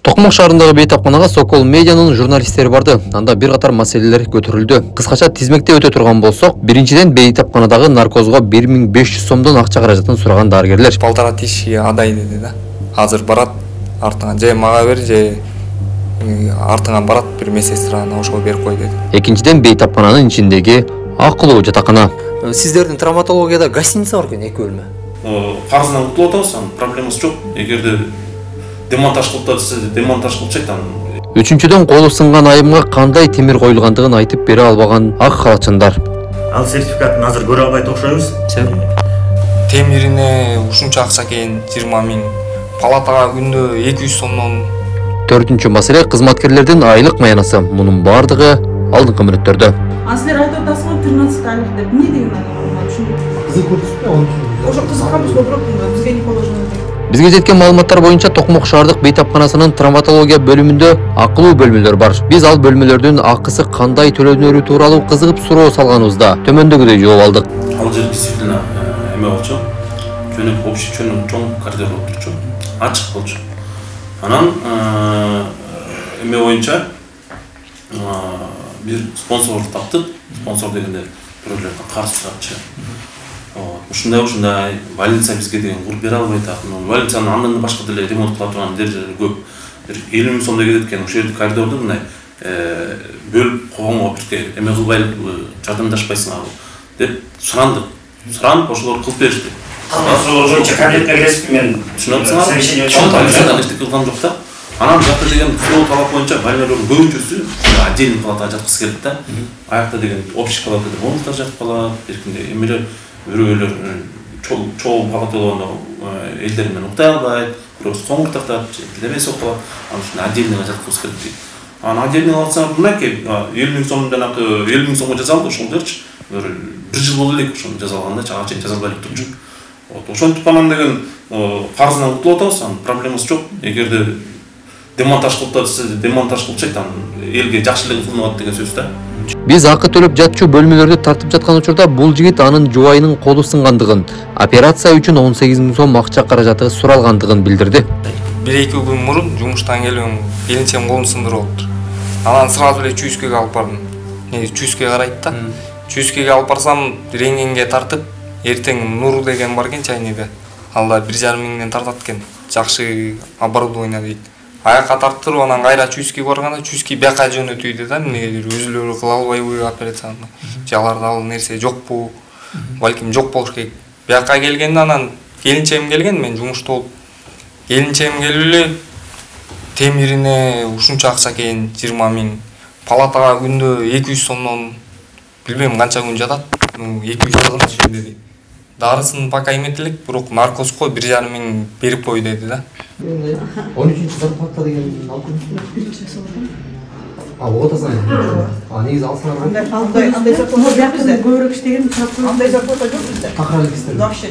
Токмок шаарындагы бейтапканага Сокол медианын журналисттери барды. Анда бир катар маселелер көтөрүлдү. Кыскача тизмекте өтө турган болсок, биринчиден бейтапканадагы наркозго 1500 сомдон акча каражатын сураган дарыгерлер. 1500 адай деди да. Азыр барат, артыңан же мага бер, же артыңан барат, бир медсестраны ошого берип кой деди. Экинчиден бейтапкананын ичиндеги акылуу жатакана. Сиздердин травматологияда гостиница бар экен, 2 бөлмө. Карызынан кутулуп атабыз, проблемасы жок. Эгерде демонтаж кылып атса, демонтаж кылчайт аны. Үчүнчүдөн колу сынган айымга кандай темир коюлгандыгын айтып бере албаган ак халатчындар. Ал сертификатын азыр көрө албайт окшойбуз. Темирине ушунча акча экен, 20 000. Палатага күндө 200 сомдон. Төртүнчү маселе кызматкерлердин айлык маянасы. Мунун бардыгы алдыңкы мүнөттөрдө. Силер айтып атасыңар 13 айлык деп. Эмне деген айлык? Түшүндүк. Кызыл көрсөтпөй, оны Ошо кызыкканбыз көбүрөөк, бизге не положено деп. Бизге жеткен маалыматтар боюнча Токмок шаардык бейтапканасынын травматология бөлүмүндө акылуу бөлмөлөр бар. Биз ал бөлмөлөрдүн акысы кандай төлөнөрү тууралуу кызыгып суроо салганыбызда төмөндөгүдөй жооп алдык. Ал жер действительно эме болчу. Жөнөк общий чоң коридор болуп турчу. Ачык болчу. Анан эме боюнча бир спонсор таптык. Спонсор дегенде бирөөлөрдөн карыз сурапчы. Ушундай больница бизге деген куруп бере албайт. Больницанын андан башка деле ремонт кыла турган жерлери көп. 50 000 сомдой кетет экен. Ошол жерде коридорду мындай бөлүп койгонго бирге эме кылбай жардамдашпайсыңарбы деп сурандык. Суранып ошолор кылып беришти. Ошол боюнча кабинетке кирип мен совещание эчтеке кылган жок да. Анан жакта деген сол талап боюнча больнолордун көбүнчөсү отдельный палатага жаткысы келет да. Аякта деген общий палатада болмуштар жатып калат. Эркинде эмелер бирөөлөр чоң палата болгондо элдер менен уктай албайт, бирөөсү коңур тартат, билебейс укталат. Анан ушундай отдельныйга жаткыбыз келет дейт. Анан отдельный алсаңар мынакей 50 000 сом жанагы 50 000 сомго жазалды ошолдорчу. Бир жыл болду элек ошону жазалганда чага чейин жаза албай турчу. Ошентип анан деген карызынан кутулуп атабыз, анын проблемасы жок. Эгерде демонтаж кылып атса, демонтаж кылчайт аны элге жакшылыгын кылынат деген сөз да. Биз акы төлөп жатчу бөлмөлөрдү тартып жаткан учурда бул жигит анын жубайынын колу сынгандыгын, операция үчүн 18 000 сом акча каражаты суралгандыгын билдирди. 1-2 күн мурун жумуштан келип, келинчем колун сындырып алыптыр. Анан сразу эле чүйскөгө алып бардым. Чүйскө карайт да. Чүйскөгө алып барсам, рентгенге тартып, эртең Нуру деген бар экен чайныйда. Алда 1,5 миңден тартат экен. Жакшы оборудование дейт. Аяққа тарттырып, анан кайра чүйскө барганда, чүйскө бияка жөнөтүүдө да, эмнегедир өзүлөрү кыла албайбы операцияны. Жаларда ал нерсе жокпу? Балким жок болуш керек. Бияка келгенде анан келинчем келген, мен жумушта болуп. Келинчем келип эле темирине ушунча акча экен, 20 000. Палатага күндө 200 сомдон билбейм канча күн жатат. 200 сомдон түшүндү деди. Дарысын пока эметелек, бирок наркозго 1,5 миң берип кой деди да. 13-чү зарплата деген алып келдиңиз? Отасың. Негизи алсаңар. Андай зарплата көбүрөөк иштеген, андай зарплата жок бизде. Такыр элестер. Вообще.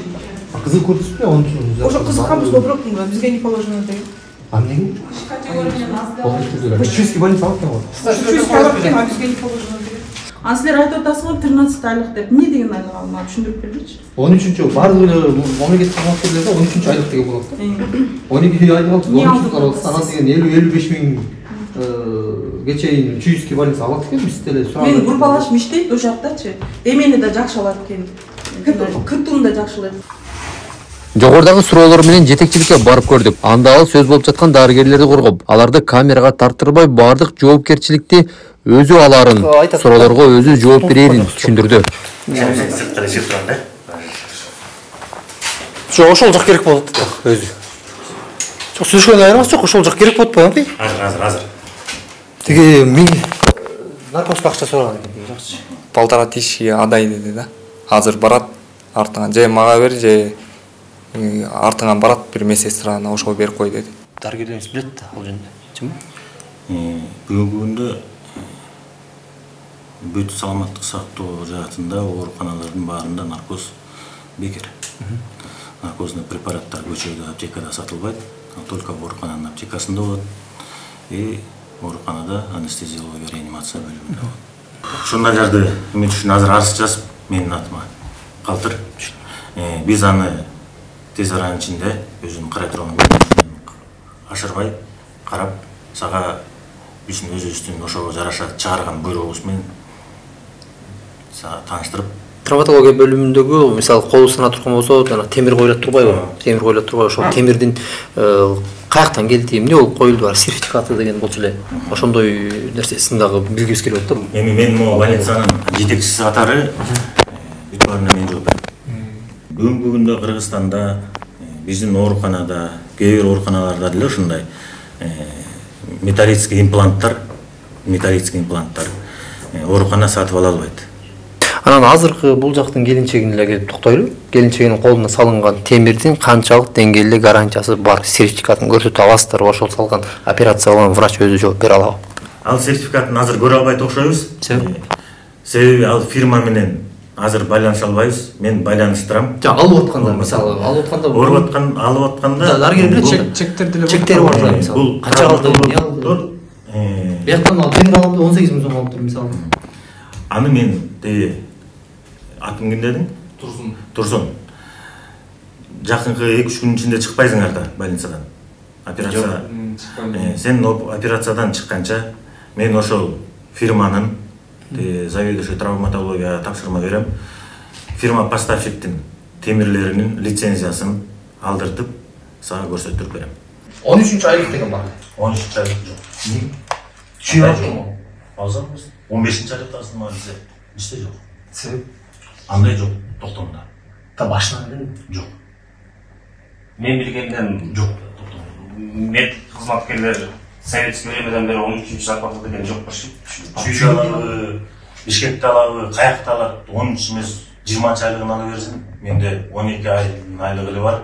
Кызыл көрсөтпөй, onun için. Ошо кызыкканбыз көбүрөөк, бизге не положено деген. Эмнеге? Biz чүйский больница алып келген. Чүйский алып келген, бизге не положено деген. Силер айтып атасыңар 13 айлык деп. Эмне деген айлык алма түшүндүрүп берчи? 13-чү бардыгы мамлекеттик кызматкерлерде 13-чү айлык деген болот да. 12 айлык алып 13-чү каралса, анан деген 50-55 миң чейин чүйский больница алат экен, биз деле сурап. Мен группалашып иштейт ошол жактачы. Эмени да жакшы алат экен. КТУну да жакшы алат. Жогорудагы суроолор менен жетекчиликке барып көрдүк. Анда ал сөз болуп жаткан дарыгерлерди коргоп, аларды камерага тартырбай бардык жоопкерчиликти өзү аларын, суроолорго өзү жооп берерин түшүндүрдү. Сырткы чыгып турган да. Ошол жак керек болот да өзү. Сүйлөшкөн айырмасы жок, ошол жак керек болот го, Азыр. Тиги миң наркозго акча сураган экен, жакчы. 1500 адай деди да. Азыр барат, артыңан же мага бер, же артыңан барат, бир медсестраны ошого берип кой деди. Дарыгерлерибиз билет да ал жөнүндө. Бүгүнкү күндө бүт саламаттык сактоо жаатында ооруканалардын баарында наркоз бекер. Наркозный препараттар көчөдө аптекада сатылбайт, только оорукананын аптекасында болот. Ооруканада анестезиология реанимация бөлүмүндө болот. Ушундай жарды эме үчүн азыр арыз жазып, менин атыма калтыр. Биз аны тез аранын ичинде өзүнүн карай турган бөлүмүнөн ашырбай карап, сага биздин өзүбүздүн ошого жараша чыгарган буйругубуз менен тааныштырып. Травматология бөлүмүндөгү мисалы колу сына турган болсо, жана темир коюлат турбайбы? Темир коюлат турбайбы? Ошол темирдин каяктан келди, эмне болуп коюлду бар? Сертификаты деген болчу эле. Ошондой нерсесин дагы билгибиз келип атат. Эми мен могу больницанын жетекчиси катары бүт баарына мен жооп берем. Бүгүнкү күндө Кыргызстанда биздин ооруканада, кээ бир ооруканаларда деле ушундай металлический импланттар оорукана сатып ала албайт. Анан азыркы бул жактын келинчегине эле келип токтойлу. Келинчегинин колуна салынган темирдин канчалык деңгээлде гарантиясы бар, сертификатын көрсөтө аласыздарбы? Ошол салган операция кылган врач өзү жооп бере алабы? Ал сертификатын азыр көрө албайт окшойбуз. Себеби ал фирма менен азыр байланыша албайбыз. Мен байланыштырам. Алып атканда, мисалы, алып атканда дарыгерлер чектери бар да, мисалы. Бул канча алды? Бияктан темир алып 18 миң сом алыптыр, мисалы. Аны мен атым ким дедиң? Турсун. Жакынкы 2-3 күнүн ичинде чыкпайсыңар да больницадан. Операция. Сен операциядан чыкканча мен ошол фирманын заведующий травматология тапшырма берем. Фирма поставщиктин темирлеринин лицензиясын алдыртып сага көрсөтүп берем. 13 айлык деген бар. 13 айлык жок. Чүй жок. Азырбыз 15 айлыктасын мазы иште жок. Себеп андай жок токтомдо. Та башынан эле жок. Мен билгенден жок токтомдо. Мед кызматкерлер советский времядан бери 13 зарплата деген жок болчу. Чүй алабы, Бишкекте алабы, каякта алат, 13 эмес 20 айлыгын ала берсин. Менде 12 айлыгы эле бар.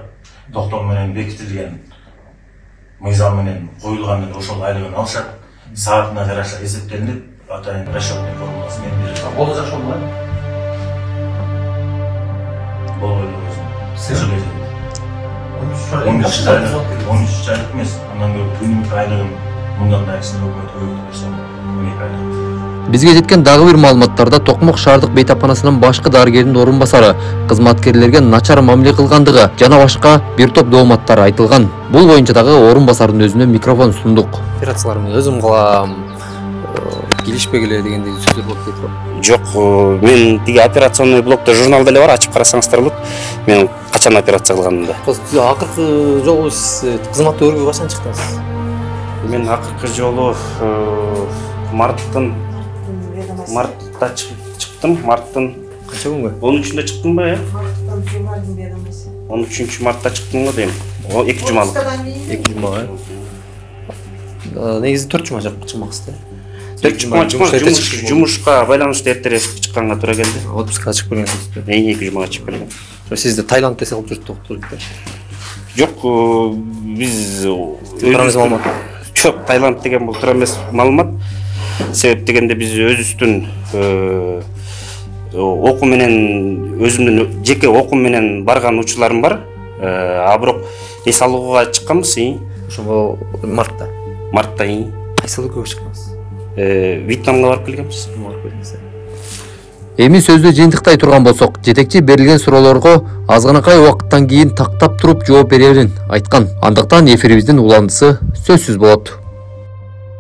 Токтом менен бекитилген мыйзам менен коюлган ошол айлыгын алышат. Саатына жараша эсептелинип, атайын расчетный формуласы менен берилет. болду жакшы болду. Болбойт өзү. 13 айлык эмес, андан көрүп күнүмдүк айлыгын мындан да аксына өкмөт көбөйтүп берсе, 12 айлык. Бизге жеткен дагы бир маалыматтарда Токмок шаардык бейтапканасынын башкы дарыгеринин орун басары кызматкерлерге начар мамиле кылгандыгы жана башка бир топ дооматтар айтылган. Бул боюнча дагы орун басардын өзүнө микрофон сундук. Операцияларымды өзүм кылам, келишпегиле дегендей сөздөр болуп кетти. Жок, мен тиги операционный блокто журнал деле бар, ачып карасаңыздар болот. Мен качан операция кылганымды. Акыркы жолу сиз кызматты өргөнгө качан чыктыңыз? Мен акыркы жолу мартта чыктым. Марттын канча күнгө? 13-үндө чыктым ба, 13 мартта чыктым го дейм. 2 жумалык. 2 жума. Негизи 4 жума чыкмаксыздар. Жумушка байланыштуу эртерээк чыкканга туура келди. Отпускка чыгып келгенсиз. 2 жумага чыгып келген. Сизди Таиландда кылып жүрүп Жок, биз турабыз маалымат. Жок, Таиланд деген бул туура эмес маалымат. Себеп дегенде биз өзүбүздүн окуу менен өзүмдүн жеке окуум менен барган учурларым бар. А бирок эс алууга чыкканбыз. Ошол мартта. Кайсы өлкөгө чыккансыз? Вьетнамга барып келгенбиз. Эми сөздү жыйынтыктай турган болсок, жетекчи берилген суроолорго азганакай убакыттан кийин тактап туруп жооп берерин айткан. Андыктан эфирибиздин уландысы сөзсүз болот.